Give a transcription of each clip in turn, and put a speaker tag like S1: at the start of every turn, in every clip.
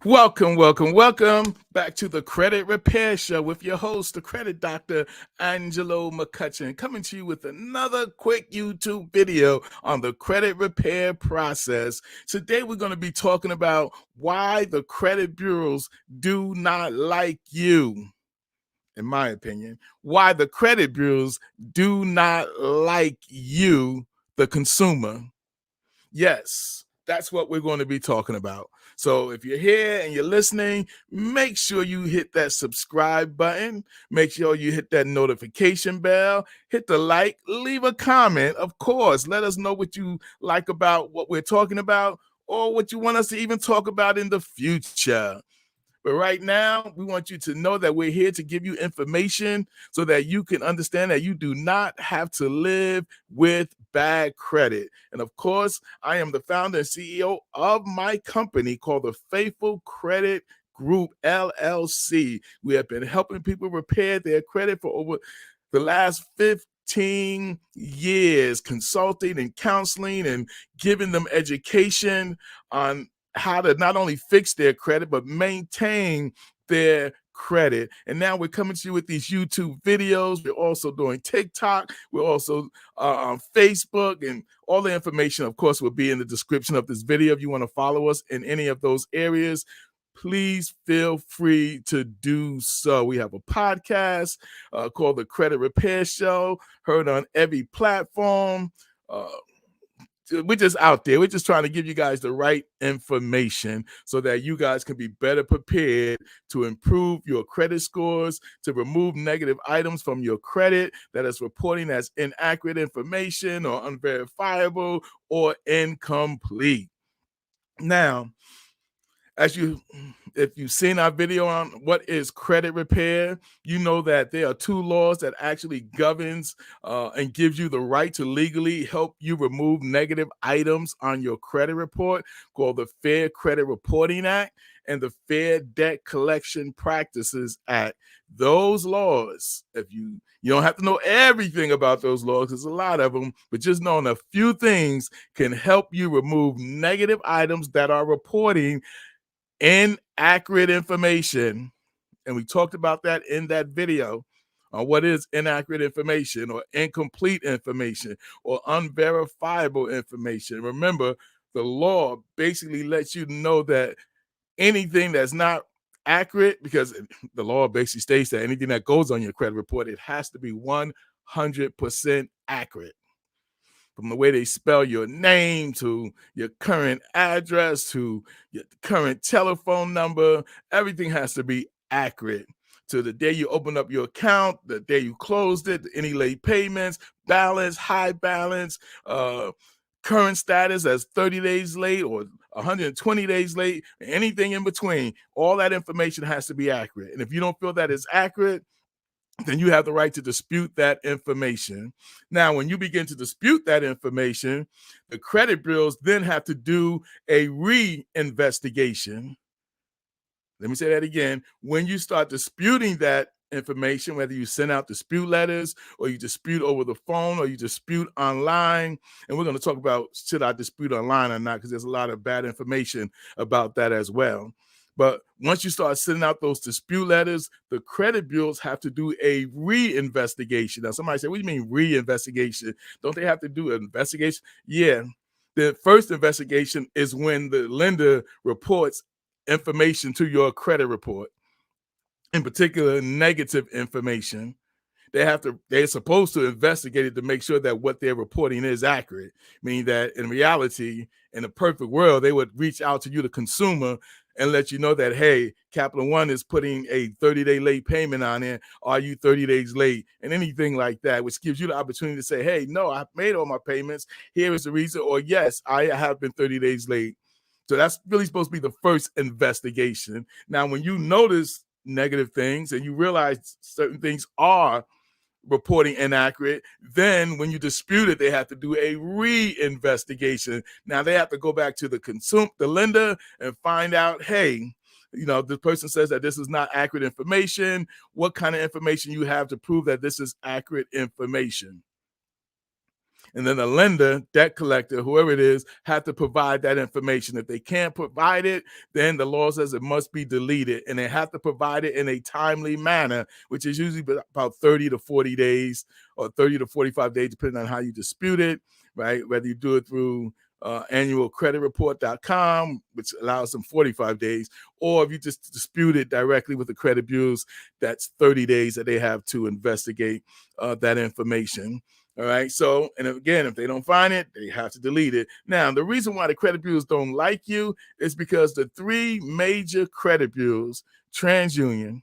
S1: Welcome back to the Credit Repair Show with your host, the credit doctor, Angelo McCutcheon, coming to you with another quick YouTube video on the credit repair process. Today, we're going to be talking about why the credit bureaus do not like you. In my opinion, why the credit bureaus do not like you, the consumer. Yes, that's what we're going to be talking about. So if you're here and you're listening, make sure you hit that subscribe button. Make sure you hit that notification bell, hit the like, leave a comment. Of course, let us know what you like about what we're talking about or what you want us to even talk about in the future. But right now, we want you to know that we're here to give you information so that you can understand that you do not have to live with bad credit. And of course, I am the founder and CEO of my company called the Faithful Credit Group LLC. We have been helping people repair their credit for over the last 15 years, consulting and counseling and giving them education on how to not only fix their credit, but maintain their credit. And now we're coming to you with these YouTube videos. We're also doing TikTok. We're also on Facebook, and all the information, of course, will be in the description of this video. If you want to follow us in any of those areas, please feel free to do so. We have a podcast called The Credit Repair Show, heard on every platform. We're just out there. We're just trying to give you guys the right information so that you guys can be better prepared to improve your credit scores, to remove negative items from your credit that is reporting as inaccurate information or unverifiable or incomplete. Now, if you've seen our video on what is credit repair, you know that there are two laws that actually governs and gives you the right to legally help you remove negative items on your credit report, called the Fair Credit Reporting Act and the Fair Debt Collection Practices Act. Those laws, if you don't have to know everything about those laws, there's a lot of them, but just knowing a few things can help you remove negative items that are reporting inaccurate information. And we talked about that in that video on what is inaccurate information or incomplete information or unverifiable information. Remember, the law basically lets you know that anything that's not accurate, because the law basically states that anything that goes on your credit report, it has to be 100% accurate. From the way they spell your name to your current address to your current telephone number, everything has to be accurate. To the day you open up your account, the day you closed it, any late payments, balance, high balance, current status as 30 days late or 120 days late, anything in between, all that information has to be accurate. And if you don't feel that is accurate, then you have the right to dispute that information. Now, when you begin to dispute that information, the credit bureaus then have to do a reinvestigation. Let me say that again. When you start disputing that information, whether you send out dispute letters or you dispute over the phone or you dispute online, and we're going to talk about should I dispute online or not, because there's a lot of bad information about that as well. But once you start sending out those dispute letters, the credit bureaus have to do a reinvestigation. Now, somebody said, what do you mean reinvestigation? Don't they have to do an investigation? Yeah. The first investigation is when the lender reports information to your credit report, in particular, negative information. They're supposed to investigate it to make sure that what they're reporting is accurate, meaning that in reality, in a perfect world, they would reach out to you, the consumer, and let you know that, hey, Capital One is putting a 30-day late payment on it. Are you 30 days late? And anything like that, which gives you the opportunity to say, hey, no, I've made all my payments. Here is the reason. Or yes, I have been 30 days late. So that's really supposed to be the first investigation. Now, when you notice negative things and you realize certain things are reporting inaccurate, then when you dispute it, they have to do a reinvestigation. Now they have to go back to the lender and find out, hey, the person says that this is not accurate information. What kind of information you have to prove that this is accurate information? And then the lender, debt collector, whoever it is, have to provide that information. If they can't provide it, then the law says it must be deleted. And they have to provide it in a timely manner, which is usually about 30 to 40 days or 30 to 45 days, depending on how you dispute it, right? Whether you do it through annualcreditreport.com, which allows them 45 days, or if you just dispute it directly with the credit bureaus, that's 30 days that they have to investigate that information. All right. So, and again, if they don't find it, they have to delete it. Now, the reason why the credit bureaus don't like you is because the three major credit bureaus, TransUnion,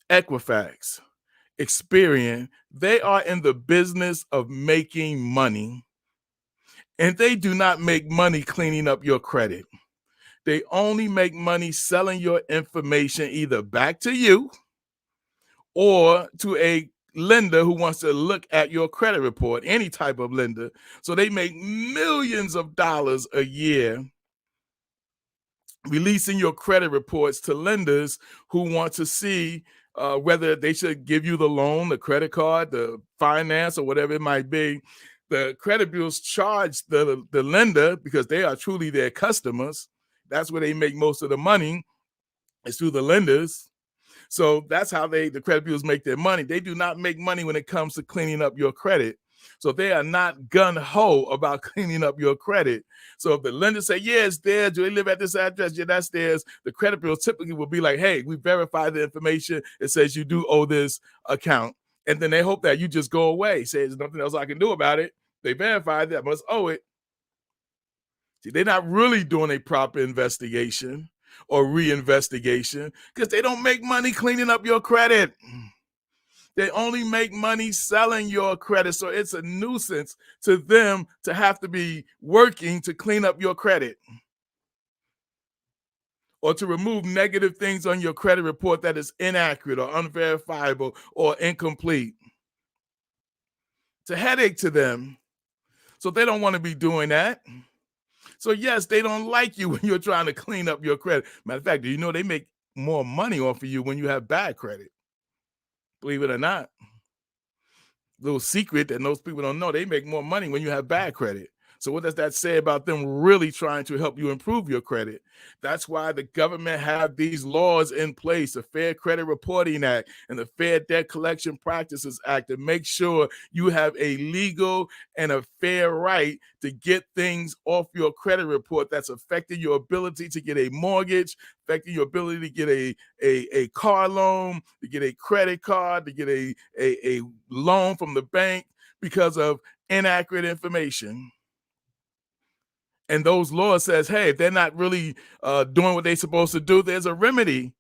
S1: Equifax, Experian, they are in the business of making money. And they do not make money cleaning up your credit. They only make money selling your information either back to you or to a lender who wants to look at your credit report, any type of lender. So they make millions of dollars a year releasing your credit reports to lenders who want to see whether they should give you the loan, the credit card, the finance, or whatever it might be. The credit bureaus charge the lender because they are truly their customers. That's where they make most of the money, is through the lenders. So that's how the credit bureaus make their money. They do not make money when it comes to cleaning up your credit. So they are not gun-ho about cleaning up your credit. So if the lender say, yeah, it's theirs, do they live at this address? Yeah, that's theirs. The credit bureau typically will be like, hey, we verified the information. It says you do owe this account. And then they hope that you just go away. Say there's nothing else I can do about it. They verified that, I must owe it. See, they're not really doing a proper investigation or reinvestigation because they don't make money cleaning up your credit. They only make money selling your credit. So it's a nuisance to them to have to be working to clean up your credit or to remove negative things on your credit report that is inaccurate or unverifiable or incomplete. It's a headache to them. So they don't want to be doing that. So yes, they don't like you when you're trying to clean up your credit. Matter of fact, do you know they make more money off of you when you have bad credit? Believe it or not. Little secret that most people don't know, they make more money when you have bad credit. So what does that say about them really trying to help you improve your credit? That's why the government have these laws in place, the Fair Credit Reporting Act and the Fair Debt Collection Practices Act, to make sure you have a legal and a fair right to get things off your credit report that's affecting your ability to get a mortgage, affecting your ability to get a car loan, to get a credit card, to get a loan from the bank because of inaccurate information. And those laws says, hey, if they're not really doing what they're supposed to do, there's a remedy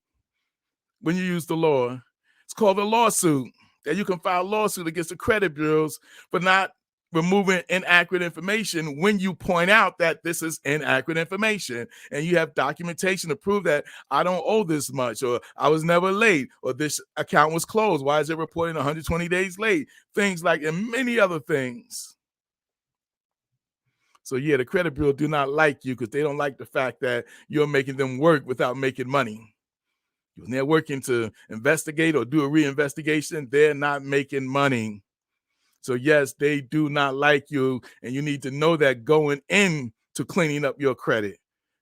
S1: when you use the law. It's called a lawsuit. And you can file a lawsuit against the credit bureaus for not removing inaccurate information when you point out that this is inaccurate information and you have documentation to prove that I don't owe this much, or I was never late, or this account was closed. Why is it reporting 120 days late? Things like, and many other things. So yeah, the credit bureau do not like you because they don't like the fact that you're making them work without making money. When they're working to investigate or do a reinvestigation, they're not making money. So yes, they do not like you, and you need to know that going into cleaning up your credit.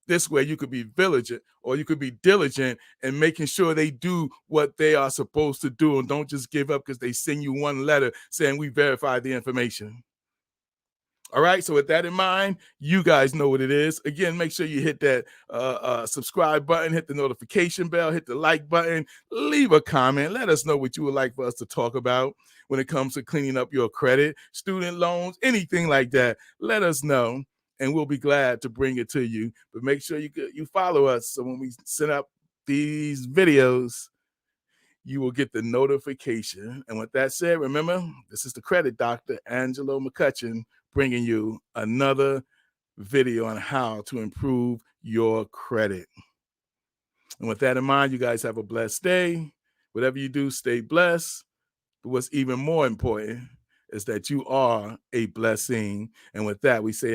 S1: This way you could be vigilant or you could be diligent in making sure they do what they are supposed to do, and don't just give up because they send you one letter saying we verified the information. All right, so with that in mind, you guys know what it is. Again, make sure you hit that subscribe button, hit the notification bell, hit the like button, leave a comment. Let us know what you would like for us to talk about when it comes to cleaning up your credit, student loans, anything like that. Let us know, and we'll be glad to bring it to you. But make sure you follow us so when we send up these videos, you will get the notification. And with that said, remember, this is the credit doctor, Angelo McCutcheon, bringing you another video on how to improve your credit. And with that in mind, you guys have a blessed day. Whatever you do, stay blessed. But what's even more important is that you are a blessing. And with that, we say,